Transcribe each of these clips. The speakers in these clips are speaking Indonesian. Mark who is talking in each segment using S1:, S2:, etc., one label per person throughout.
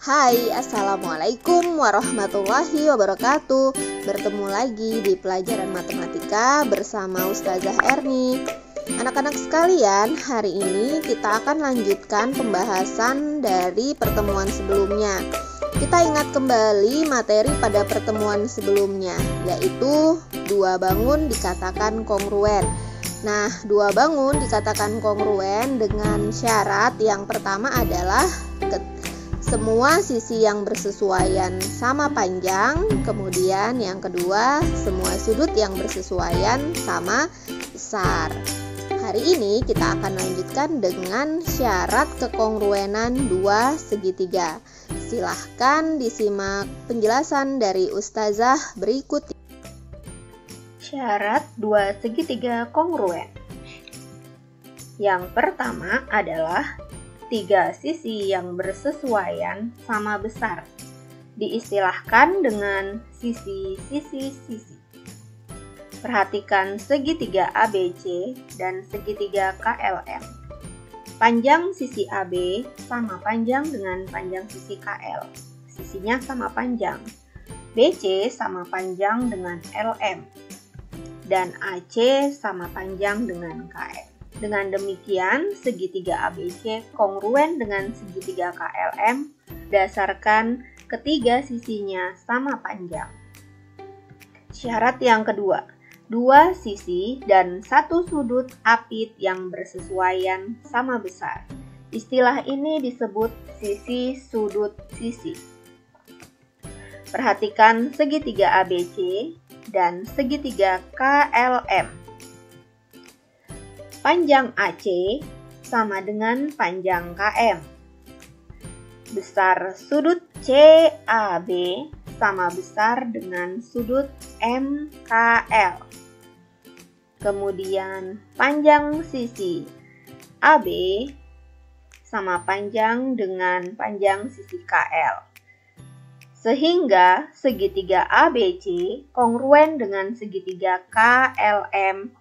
S1: Hai, Assalamualaikum warahmatullahi wabarakatuh. Bertemu lagi di pelajaran matematika bersama Ustazah Erni. Anak-anak sekalian, hari ini kita akan lanjutkan pembahasan dari pertemuan sebelumnya. Kita ingat kembali materi pada pertemuan sebelumnya, yaitu dua bangun dikatakan kongruen. Nah, dua bangun dikatakan kongruen dengan syarat yang pertama adalah semua sisi yang bersesuaian sama panjang, kemudian yang kedua semua sudut yang bersesuaian sama besar. Hari ini kita akan lanjutkan dengan syarat kekongruenan dua segitiga. Silahkan disimak penjelasan dari Ustazah berikut.
S2: Syarat dua segitiga kongruen. Yang pertama adalah tiga sisi yang bersesuaian sama besar, diistilahkan dengan sisi-sisi-sisi. Perhatikan segitiga ABC dan segitiga KLM. Panjang sisi AB sama panjang dengan panjang sisi KL. Sisinya sama panjang. BC sama panjang dengan LM. Dan AC sama panjang dengan KL. Dengan demikian, segitiga ABC kongruen dengan segitiga KLM berdasarkan ketiga sisinya sama panjang. Syarat yang kedua, dua sisi dan satu sudut apit yang bersesuaian sama besar. Istilah ini disebut sisi sudut sisi. Perhatikan segitiga ABC dan segitiga KLM. Panjang AC sama dengan panjang KM. Besar sudut CAB sama besar dengan sudut MKL. Kemudian panjang sisi AB sama panjang dengan panjang sisi KL. Sehingga segitiga ABC kongruen dengan segitiga KLM.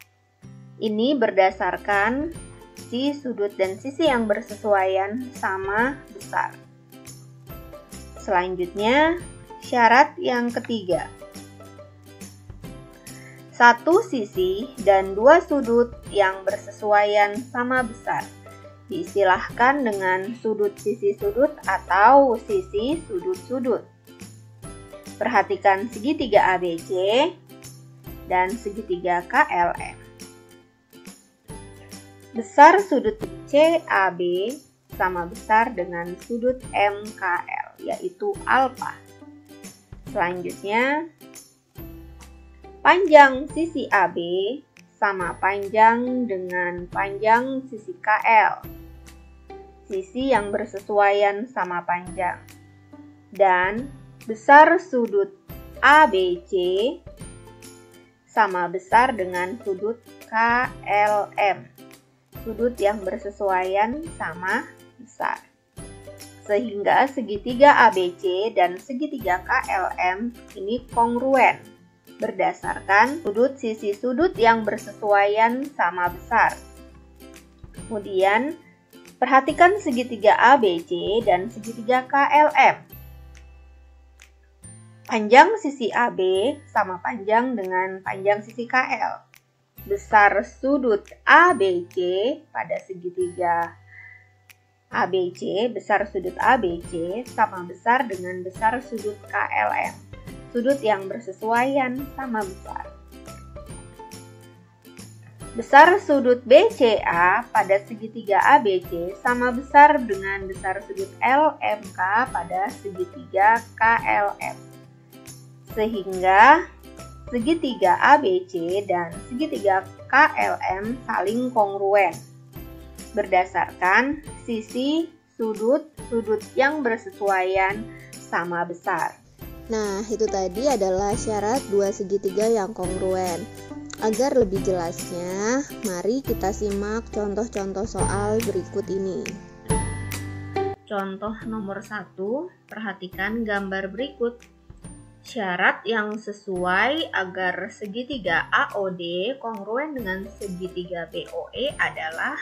S2: Ini berdasarkan sisi sudut dan sisi yang bersesuaian sama besar. Selanjutnya, syarat yang ketiga. Satu sisi dan dua sudut yang bersesuaian sama besar. Diistilahkan dengan sudut sisi sudut atau sisi sudut-sudut. Perhatikan segitiga ABC dan segitiga KLM. Besar sudut CAB sama besar dengan sudut MKL, yaitu alfa. Selanjutnya, panjang sisi AB sama panjang dengan panjang sisi KL. Sisi yang bersesuaian sama panjang. Dan besar sudut ABC sama besar dengan sudut KLM. Sudut yang bersesuaian sama besar. Sehingga segitiga ABC dan segitiga KLM ini kongruen berdasarkan sudut sisi sudut yang bersesuaian sama besar. Kemudian, perhatikan segitiga ABC dan segitiga KLM. Panjang sisi AB sama panjang dengan panjang sisi KL. Besar sudut ABC pada segitiga ABC, besar sudut ABC sama besar dengan besar sudut KLM. Sudut yang bersesuaian sama besar. Besar sudut BCA pada segitiga ABC sama besar dengan besar sudut LMK pada segitiga KLM. Sehingga segitiga ABC dan segitiga KLM saling kongruen berdasarkan sisi sudut-sudut yang bersesuaian sama besar.
S1: Nah, itu tadi adalah syarat dua segitiga yang kongruen. Agar lebih jelasnya, mari kita simak contoh-contoh soal berikut ini.
S2: Contoh nomor 1, perhatikan gambar berikut. Syarat yang sesuai agar segitiga AOD kongruen dengan segitiga BOE adalah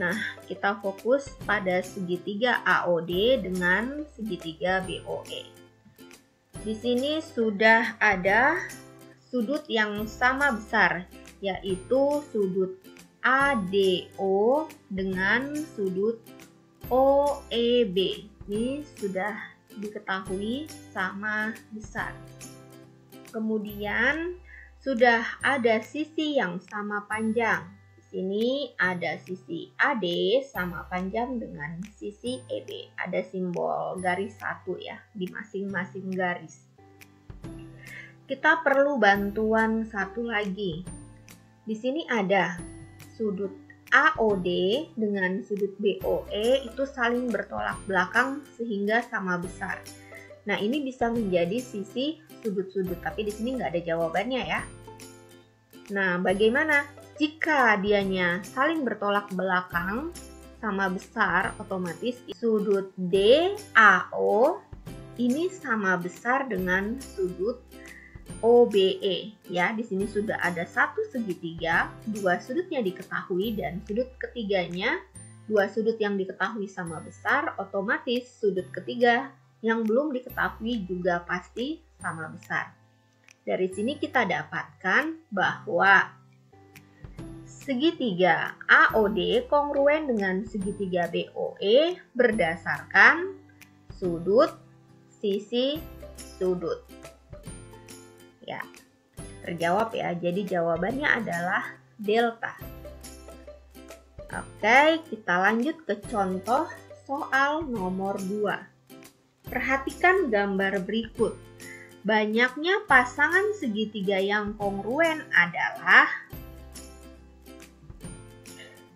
S2: Nah, kita fokus pada segitiga AOD dengan segitiga BOE. Di sini sudah ada sudut yang sama besar, yaitu sudut ADO dengan sudut OEB. Ini sudah diketahui sama besar. Kemudian sudah ada sisi yang sama panjang. Di sini ada sisi AD sama panjang dengan sisi EB. Ada simbol garis satu ya di masing-masing garis. Kita perlu bantuan satu lagi. Di sini ada sudut AOD dengan sudut BOE itu saling bertolak belakang sehingga sama besar. Nah, ini bisa menjadi sisi sudut-sudut, tapi di sini nggak ada jawabannya ya. Nah, bagaimana jika dianya saling bertolak belakang sama besar, otomatis sudut DAO ini sama besar dengan sudut OBE ya. Di sini sudah ada satu segitiga, dua sudutnya diketahui dan sudut ketiganya, dua sudut yang diketahui sama besar, otomatis sudut ketiga yang belum diketahui juga pasti sama besar. Dari sini kita dapatkan bahwa segitiga AOD kongruen dengan segitiga BOE berdasarkan sudut, sisi, sudut. Ya, terjawab ya. Jadi jawabannya adalah delta. Oke, kita lanjut ke contoh soal nomor 2. Perhatikan gambar berikut. Banyaknya pasangan segitiga yang kongruen adalah,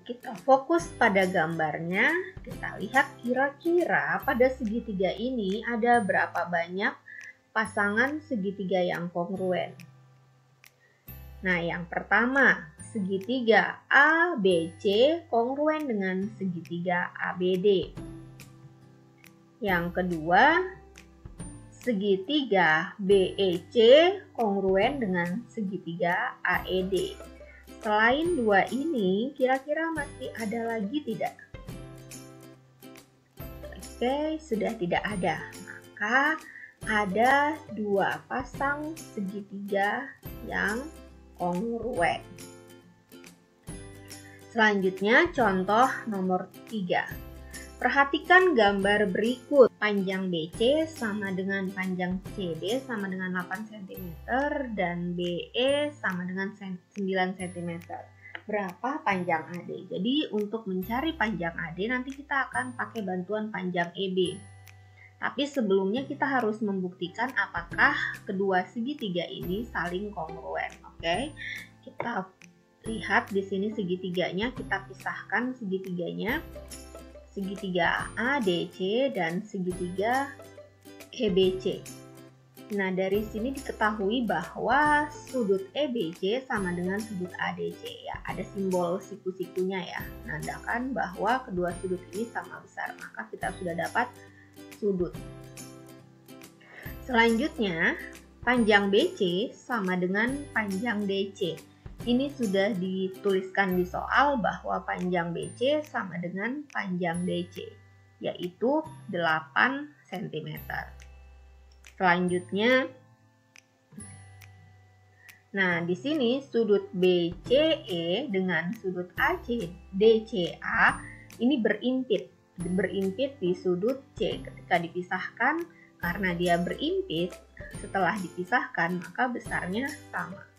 S2: kita fokus pada gambarnya. Kita lihat kira-kira pada segitiga ini ada berapa banyak pasangan segitiga yang kongruen. Nah, yang pertama, segitiga ABC kongruen dengan segitiga ABD. Yang kedua, segitiga BEC kongruen dengan segitiga AED. Selain dua ini, kira-kira masih ada lagi tidak? Oke, sudah tidak ada. Maka ada dua pasang segitiga yang kongruen. Selanjutnya contoh nomor 3. Perhatikan gambar berikut. Panjang BC sama dengan panjang CD sama dengan 8 cm dan BE sama dengan 9 cm. Berapa panjang AD? Jadi untuk mencari panjang AD nanti kita akan pakai bantuan panjang EB. Tapi sebelumnya kita harus membuktikan apakah kedua segitiga ini saling kongruen. Oke, kita lihat di sini segitiganya, kita pisahkan segitiganya. Segitiga ADC dan segitiga EBC. Nah, dari sini diketahui bahwa sudut EBC sama dengan sudut ADC ya. Ada simbol siku-sikunya ya, menandakan bahwa kedua sudut ini sama besar. Maka kita sudah dapat sudut. Selanjutnya, panjang BC sama dengan panjang DC. Ini sudah dituliskan di soal bahwa panjang BC sama dengan panjang DC, yaitu 8 cm. Selanjutnya, nah di sini sudut BCE dengan sudut ACDCA ini berimpit di sudut C. Ketika dipisahkan, karena dia berimpit, setelah dipisahkan maka besarnya sama.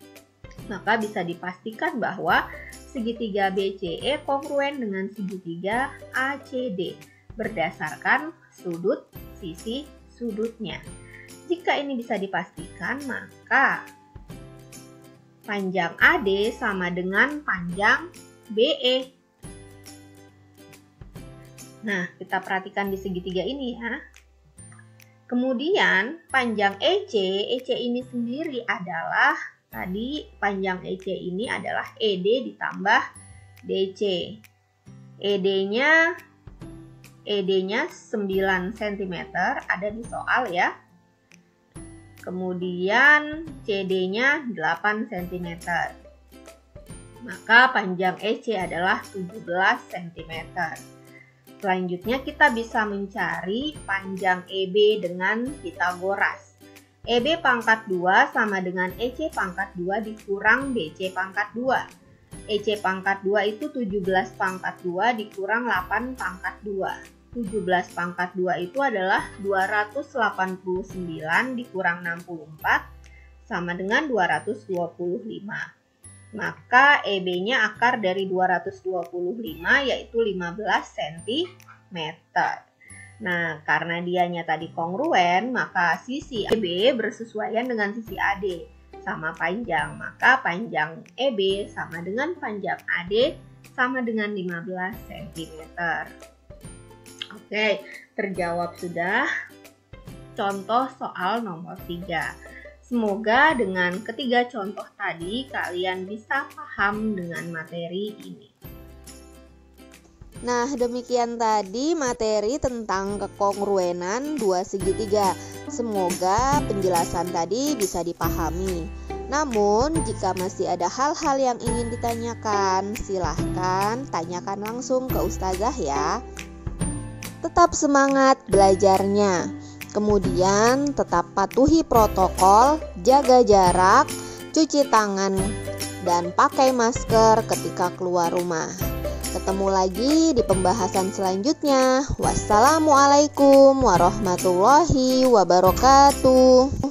S2: Maka bisa dipastikan bahwa segitiga BCE kongruen dengan segitiga ACD berdasarkan sudut, sisi, sudutnya. Jika ini bisa dipastikan, maka panjang AD sama dengan panjang BE. Nah, kita perhatikan di segitiga ini ya. Kemudian panjang EC ini sendiri adalah, tadi panjang EC ini adalah ED ditambah DC. ED-nya 9 cm, ada di soal ya. Kemudian CD-nya 8 cm. maka panjang EC adalah 17 cm. Selanjutnya kita bisa mencari panjang EB dengan Pitagoras. EB pangkat 2 sama dengan EC pangkat 2 dikurang BC pangkat 2. EC pangkat 2 itu 17 pangkat 2 dikurang 8 pangkat 2. 17 pangkat 2 itu adalah 289 dikurang 64 sama dengan 225. Maka EB-nya akar dari 225 yaitu 15 cm. Nah, karena dianya tadi kongruen, maka sisi EB bersesuaian dengan sisi AD sama panjang. Maka panjang EB sama dengan panjang AD sama dengan 15 cm. Oke, terjawab sudah. Contoh soal nomor 3. Semoga dengan ketiga contoh tadi kalian bisa paham dengan materi ini.
S1: Nah, demikian tadi materi tentang kekongruenan dua segitiga. Semoga penjelasan tadi bisa dipahami. Namun, jika masih ada hal-hal yang ingin ditanyakan, silahkan tanyakan langsung ke Ustazah ya. Tetap semangat belajarnya. Kemudian tetap patuhi protokol, jaga jarak, cuci tangan, dan pakai masker ketika keluar rumah. Ketemu lagi di pembahasan selanjutnya. Wassalamualaikum warahmatullahi wabarakatuh.